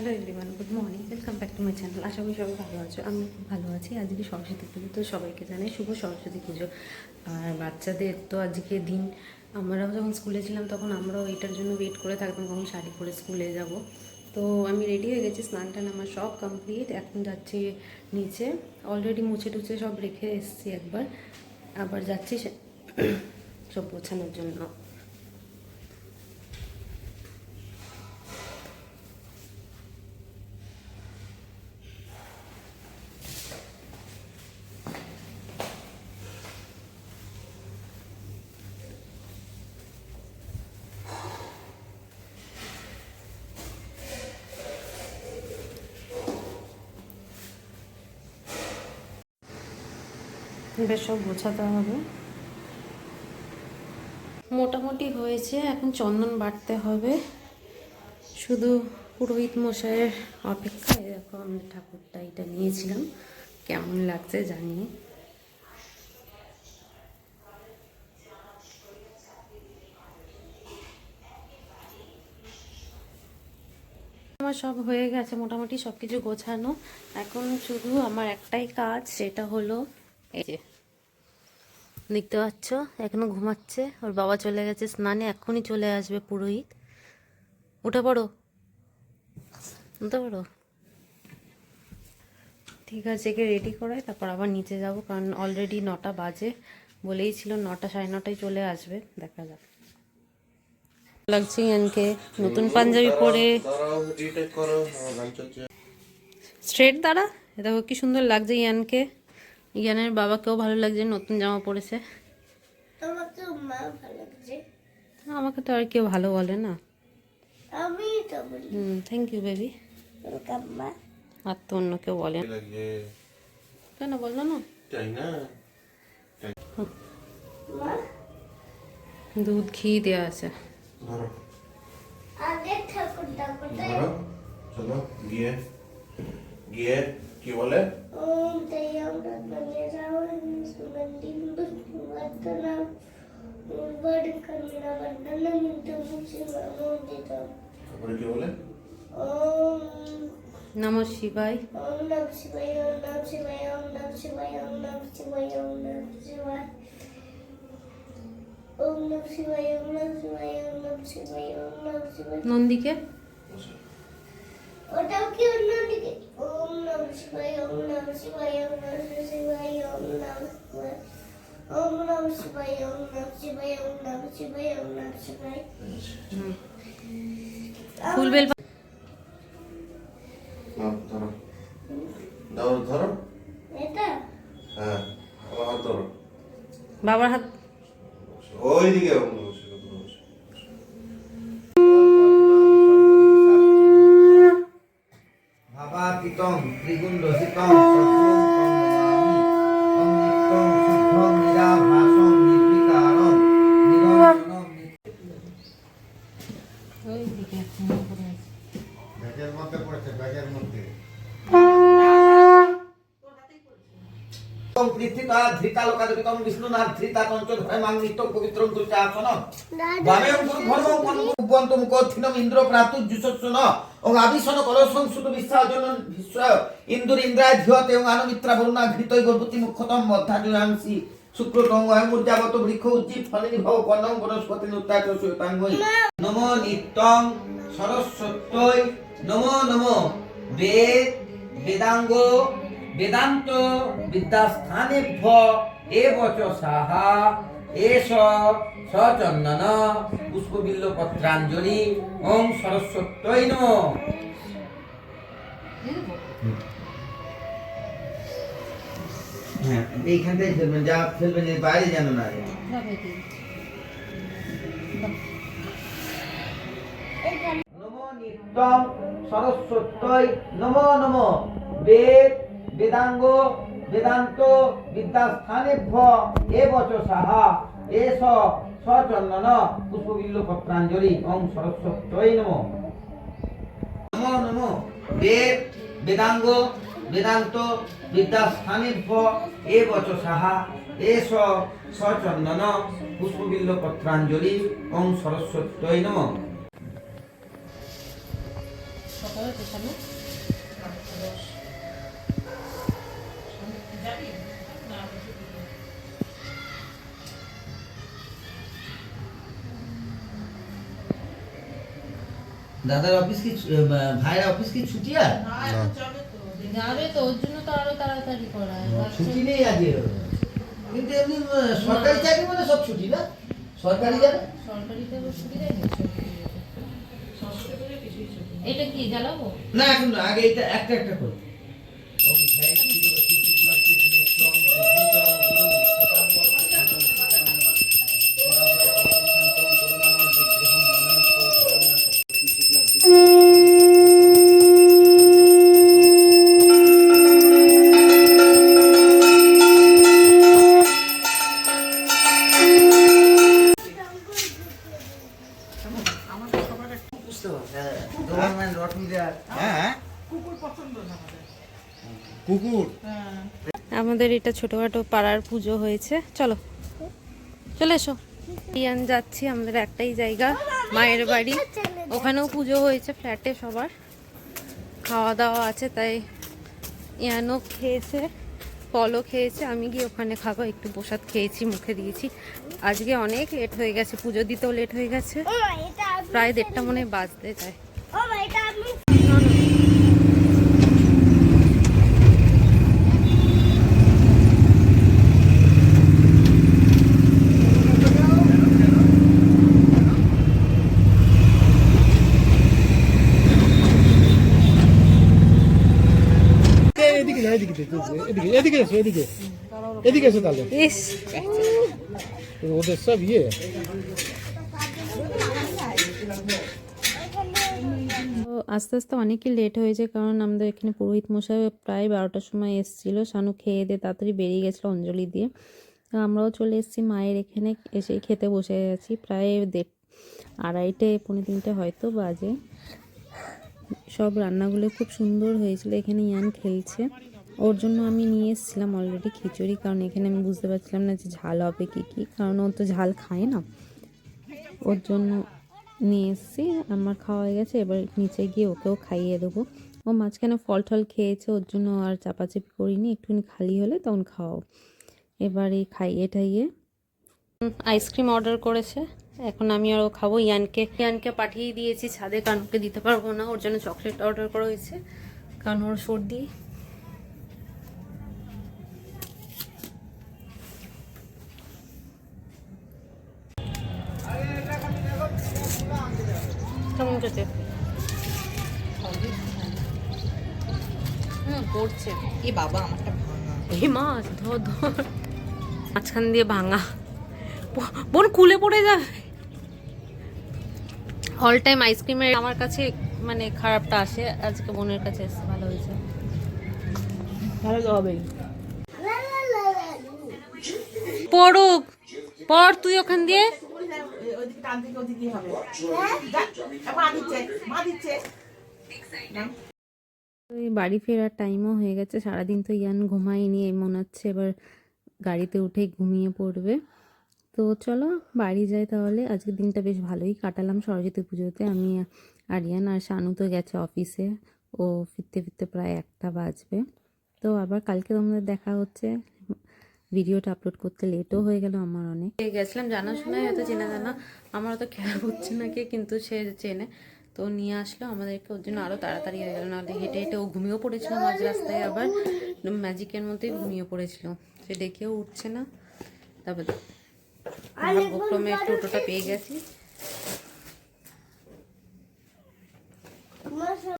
Hello everyone, good morning, welcome back to my channel. আশা করি সবাই ভালো আছো। আমি খুব ভালো আছি। আজকে সরস্বতী পুজো, তো সবাইকে জানাই শুভ সরস্বতী পুজো। আর বাচ্চাদের তো আজকে দিন, আমরাও যখন স্কুলে ছিলাম তখন আমরাও এটার জন্য ওয়েট করে থাকতাম কখন শাড়ি পরে স্কুলে যাব। তো আমি রেডি হয়ে গেছি, স্নান টান আমার সব কমপ্লিট। এখন যাচ্ছি নিচে, অলরেডি মুছে টুছে সব রেখে এসেছি একবার, আবার যাচ্ছি সব গোছানোর জন্য। এবার সব গোছাতে হবে। মোটামুটি হয়েছে, এখন চন্দন বাটতে হবে, শুধু পুরোহিত মশাইয়ের অপেক্ষায়। দেখো আমি ঠাকুরটা এটা নিয়েছিলাম, কেমন লাগছে জানি। আমার সব হয়ে গেছে, মোটামুটি সব কিছু গোছানো। এখন শুধু আমার একটাই কাজ, সেটা হলো এই যে দেখতে পাচ্ছ এখনো ঘুমাচ্ছে, ওর বাবা চলে গেছে স্নানে, এখনই চলে আসবে পুরোহিত। উঠে পড়ো, উঠে পড়ো। ঠিক আছে, একে রেডি করাই, তারপর আবার নিচে যাব, কারণ অলরেডি 9টা বাজে। বলেই ছিল 9টা 9:30টায় চলে আসবে, দেখা যাক। লাগছে ইয়ানকে নতুন পাঞ্জাবি পরে, স্ট্রেট দাঁড়া। দেখো কি সুন্দর লাগছে ইয়ানকে। ইয়ানের বাবাকেও ভালো লাগছে, নতুন জামা পরেছে। আমাকে তো আর কেউ ভালো বলে না। Thank you baby. আর তো অন্য কেউ বলে কেন, বললো না? দুধ ঘি দেওয়া আছে। চলো গিয়ে গিয়ে কি বলে তারপরে কি বলে নমঃ শিবায়। ওম নমঃ শিবায়, ওম নমঃ শিবায়, ওম নমঃ শিবায়, ওম নমঃ শিবায়, ওম নমঃ শিবায়, ওম নমঃ শিবায়, ওম নমঃ শিবায়, ওম নমঃ শিবায়, ওম নমঃ শিবায়। নন্দীকে ওটাও কি অন্যদিকে? ওম নমঃ শিবায়, ওম নমঃ শিবায়, ওম নমঃ শিবায়, ওম নমঃ শিবায়, ওম নমঃ শিবায়, ওম নমঃ শিবায়, ওম নমঃ শিবায়, ওম নমঃ শিবায়। ফুল বেল ধরো দাও, ধরো। এটা হ্যাঁ, আমার হাত ধরো, বাবার হাত। ওইদিকে ভাবাতীতং ত্রিগুণ-রহিতং সর্বং তং নমামি তং নিত্যং শুদ্ধং নিরাভাসং নির্বিকারং নিরঞ্জনং। ওইদিকে ব্যাগের মধ্যে পড়েছে, ব্যাগের মধ্যে। পৃথিতা ধৃতালোকাদিতং বিষ্ণুনা ধৃতা পঞ্চধর্মাং নিত্যং পবিত্রং তুলচা আসনং বামেং গুরুধর্মং অনুবন্তং কথিনং ইন্দ্র প্রাতুজ্জুষস্যন ওং আবিশন কলসং সুত বিশ্বাজন বিশ্ব ইন্দুর ইন্দ্রায় ধিয়তে ওং আনমিত্রা বরুণা ঘৃতৈ গর্ভতি মুখ্যতম মধ্যাজুরাংসি শুক্রতং অয়মূর্জাবত বৃক্ষ উজ্জীব ফলিনী ভব পন্নং বনস্পতি নুত্তাচ সুয়তাঙ্গৈ নমো নিত্যং সরস্বত্যৈ নমো নমো বেদ বেদাঙ্গ বেদান্ত বিদ্যাস্থানেভ্য এবচ সাহা এষ সচন্দন পুষ্পবিল্ল পত্রাঞ্জলি ওম সরস্বত্যৈ নমঃ। হ্যাঁ, এইখানটাই ফেলবেন, যা ফেলবেন এর বাইরে যেন না যায়। নমো নিত্যং সরস্বত্যৈ নমো নমো বেদ বেদাঙ্গ বেদান্ত বিদ্যাস্থানেভ্য এবচ সাহা এষ সচন্দন পুষ্পবিল্ল পত্রাঞ্জলি ওম সরস্বত্যৈ নমঃ। নমো নমো বেদ বেদাঙ্গ বেদান্ত বিদ্যাস্থানেভ্য এবচ সাহা এষ সচন্দন পুষ্পবিল্ল পত্রাঞ্জলি ওম সরস্বত্যৈ নমঃ। হবে তো সামনে। দাদার অফিস কি ভাইয়ের অফিস কি ছুটি আর যাবে তো, ওর জন্য তো আরো তাড়াতাড়ি করায়। ছুটি নেই আজকে, কিন্তু এমনি সরকারি চাকরি মানে সব ছুটি না, সরকারি যাবে। সরকারিতে ছুটি দেয় না। এটা কি জ্বালাবো? না এখন না, আগে এটা একটা একটা করে। কুকুর আমাদের এটা ছোটখাটো পাড়ার পুজো হয়েছে, চলো চলে এসো। ইয়ান যাচ্ছি, আমাদের একটাই জায়গা মায়ের বাড়ি, ওখানেও পুজো হয়েছে ফ্ল্যাটে সবার, খাওয়া দাওয়া আছে, তাই ইয়ানও খেয়েছে, ফলও খেয়েছে, আমি গিয়ে ওখানে খাবো। একটু প্রসাদ খেয়েছি, মুখে দিয়েছি। আজকে অনেক লেট হয়ে গেছে, পুজো দিতেও লেট হয়ে গেছে, প্রায় 1:30 মনে হয় বাজতে যায়। এদিকে এসো তাহলে, ইস, ওদের সব ইয়ে। তো আস্তে আস্তে অনেকই লেট হয়েছে, কারণ আমাদের এখানে পুরোহিত মশাই প্রায় 12টার সময় এসেছিলো। শানু খেয়ে দিয়ে তাড়াতাড়ি বেরিয়ে গেছিলো অঞ্জলি দিয়ে। তো আমরাও চলে এসেছি মায়ের এখানে, এসে খেতে বসে গেছি। প্রায় 2:30 পৌনে 3টে হয়তো বাজে। সব রান্নাগুলো খুব সুন্দর হয়েছিল। এখানে ইয়ান খেলছে, ওর জন্য আমি নিয়ে এসেছিলাম অলরেডি খিচুড়ি, কারণ এখানে আমি বুঝতে পারছিলাম না যে ঝাল হবে কী কী, কারণ ও তো ঝাল খায় না, ওর জন্য নিয়ে এসেছি। আমার খাওয়া হয়ে গেছে, এবার নিচে গিয়ে ওকেও খাইয়ে দেবো। ও মাঝখানে ফল টল খেয়েছে, ওর জন্য আর চাপাচাপি করিনি, একটুখানি খালি হলে তখন খাওয়াও। এবার এই খাইয়ে টাইয়ে আইসক্রিম অর্ডার করেছে, এখন আমি আরও খাবো। ইয়ানকে পাঠিয়ে দিয়েছি ছাদে, কারণ ওকে দিতে পারবো না, ওর জন্য চকলেট অর্ডার করা হয়েছে, কারণ ওর সর্দি। কেমন খেতে? পড়ছে। এ বাবা আমারটা ভাঙা। এই মাছ ধর ধর, মাঝখান দিয়ে ভাঙা, বোন খুলে পড়ে যাবে। অল টাইম আইসক্রিমের আমার কাছে মানে খারাপটা আসে, আজকে বোনের কাছে এসে ভালো হয়েছে। ভালো তো হবেই। পড়ুক, পড় তুই ওখান দিয়ে। ওইদিকে টান দিকে ওদিকে হবে। মা দিচ্ছে, মা দিচ্ছে। এই বাড়ি ফেরার টাইমও হয়ে গেছে, সারাদিন তো ইয়ান ঘুমায়নি, এই মনে হচ্ছে এবার গাড়িতে উঠে ঘুমিয়ে পড়বে। তো চলো বাড়ি যাই তাহলে। আজকের দিনটা বেশ ভালোই কাটালাম সরস্বতী পুজোতে। আমি আরিয়ান আর শানু তো গেছে অফিসে, ও ফিরতে ফিরতে প্রায় 1টা বাজবে। তো আবার কালকে তোমাদের দেখা হচ্ছে। ভিডিওটা আপলোড করতে লেটও হয়ে গেল আমার অনেক। গেছিলাম জানাশোনায়, হয়তো চেনা জানা, আমার অত খেয়াল হচ্ছে না কে, কিন্তু সে চেনে, তো নিয়ে আসলো আমাদেরকে, ওর জন্য আরও তাড়াতাড়ি হয়ে গেল। নাহলে হেঁটে হেঁটে ও ঘুমিয়েও পড়েছিল মাঝ রাস্তায়, আবার ম্যাজিকের মধ্যেই ঘুমিয়ে পড়েছিল, সে ডেকেও উঠছে না। তারপর ভাগ্যক্রমে টোটোটা পেয়ে গেছি।